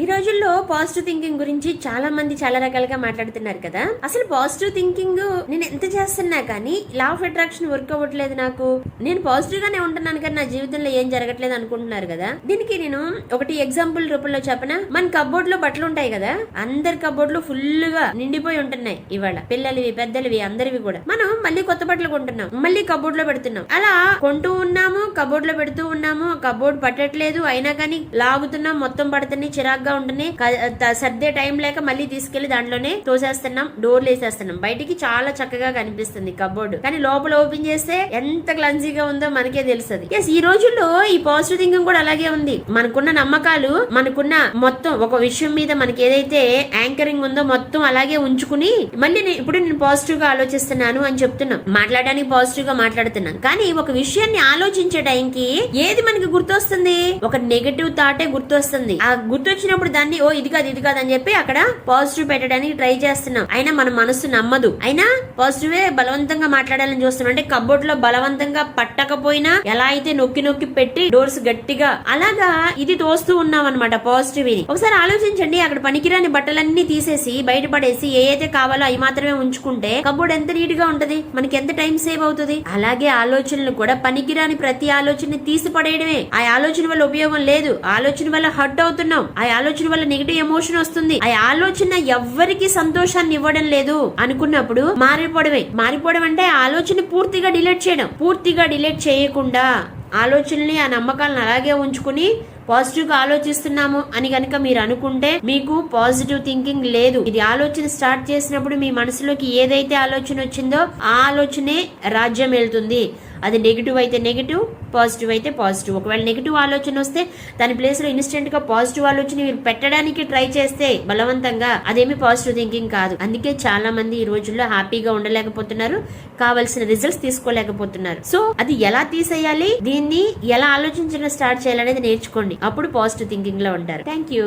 ఈ రోజుల్లో positive thinking గురించి చాలా మంది చాలా రకాలుగా మాట్లాడుతున్నారు కదా. అసలు పాజిటివ్ థింకింగ్ నేను ఎంత చేస్తున్నా కానీ లా ఆఫ్ అట్రాక్షన్ వర్క్ అవ్వట్లేదు. నాకు నేను పాజిటివ్ గానే ఉంటున్నాను కానీ నా జీవితంలో ఏం జరగట్లేదు అనుకుంటున్నారు కదా. దీనికి నేను ఒకటి ఎగ్జాంపుల్ రూపంలో చెప్పనా. మన కబోర్డ్ లో బట్టలు ఉంటాయి కదా, అందరి కబోర్డ్ లో ఫుల్ గా నిండిపోయి ఉంటున్నాయి. ఇవాళ పిల్లలవి పెద్దలవి అందరివి కూడా మనం మళ్ళీ కొత్త బట్టలు కొంటున్నాం, మళ్ళీ కబోర్డ్ లో పెడుతున్నాం. అలా కొంటూ ఉన్నాము, కబోర్డ్ లో పెడుతూ ఉన్నాము. కబోర్డ్ పట్టట్లేదు, అయినా కానీ లాగుతున్నాం, మొత్తం పడుతున్నాయి, చిరాగ్గా ఉంటుంది. సర్దే టైం లేక మళ్ళీ తీసుకెళ్లి దాంట్లోనే తోసేస్తున్నాం, డోర్లు వేసేస్తున్నాం. బయటికి చాలా చక్కగా కనిపిస్తుంది కబోర్డ్, కానీ లోపల ఓపెన్ చేస్తే ఎంత క్లన్సీగా ఉందో మనకే తెలుస్తుంది. ఈ రోజుల్లో ఈ పాజిటివ్ థింకింగ్ కూడా అలాగే ఉంది. మనకున్న నమ్మకాలు, మనకున్న మొత్తం ఒక విషయం మీద మనకి ఏదైతే యాంకరింగ్ ఉందో మొత్తం అలాగే ఉంచుకుని మళ్ళీ ఇప్పుడు నేను పాజిటివ్ గా ఆలోచిస్తున్నాను అని చెప్తున్నాం, మాట్లాడడానికి పాజిటివ్ గా మాట్లాడుతున్నాం. కానీ ఒక విషయాన్ని ఆలోచించే టైంకి ఏది మనకి గుర్తొస్తుంది? ఒక నెగటివ్ థాటే గుర్తొస్తుంది. ఆ గుర్తొచ్చినప్పుడు దాన్ని ఇది కాదు అని చెప్పి అక్కడ పాజిటివ్ పెట్టడానికి ట్రై చేస్తున్నాం. అయినా మన మనసు నమ్మదు, అయినా పాజిటివే బలవంతంగా మాట్లాడాలని చూస్తున్నాం. అంటే కబోర్డ్ లో బలవంతంగా పట్టకపోయినా ఎలా అయితే నొక్కి నొక్కి పెట్టి డోర్స్ గట్టిగా అలాగా ఇది తోస్తూ ఉన్నాం అనమాట పాజిటివ్ ని. ఒకసారి ఆలోచించండి, అక్కడ పనికిరాని బట్టలన్నీ తీసేసి బయటపడేసి ఏదైతే కావాలో అవి మాత్రమే ఉంచుకుంటే కబోర్డ్ ఎంత నీట్ గా ఉంటది, మనకి ఎంత టైం సేవ్ అవుతుంది. అలాగే ఆలోచనలు కూడా పనికిరాని ప్రతి ఆలోచన తీసి పడేయడమే. ఆ ఆలోచన వల్ల ఉపయోగం లేదు, ఆలోచన వల్ల హర్ట్ అవుతున్నాం, ఆ ఆలోచన వల్ల నెగిటివ్ ఎమోషన్ వస్తుంది, ఆ ఆలోచన ఎవ్వరికి సంతోషాన్ని ఇవ్వడం లేదు అనుకున్నప్పుడు మారిపోవడం అంటే ఆలోచన పూర్తిగా డిలీట్ చేయడం. పూర్తిగా డిలీట్ చేయకుండా ఆలోచనని, ఆ నమ్మకాలను అలాగే ఉంచుకుని పాజిటివ్ గా ఆలోచిస్తున్నాము అని కనుక మీరు అనుకుంటే మీకు పాజిటివ్ థింకింగ్ లేదు. ఇది ఆలోచన స్టార్ట్ చేసినప్పుడు మీ మనసులోకి ఏదైతే ఆలోచన వచ్చిందో ఆ ఆలోచనే రాజ్యం వెళ్తుంది. అది నెగిటివ్ అయితే నెగిటివ్, పాజిటివ్ అయితే పాజిటివ్. ఒకవేళ నెగిటివ్ ఆలోచన వస్తే దాని ప్లేస్ లో ఇన్స్టెంట్ గా పాజిటివ్ ఆలోచన మీరు పెట్టడానికి ట్రై చేస్తే బలవంతంగా, అదేమి పాజిటివ్ థింకింగ్ కాదు. అందుకే చాలా మంది ఈ రోజుల్లో హ్యాపీగా ఉండలేకపోతున్నారు, కావాల్సిన రిజల్ట్స్ తీసుకోలేకపోతున్నారు. సో అది ఎలా తీసేయాలి, దీన్ని ఎలా ఆలోచించడం స్టార్ట్ చేయాలనేది నేర్చుకోండి. అప్పుడు పాజిటివ్ థింకింగ్ లో ఉంటారు. Thank you.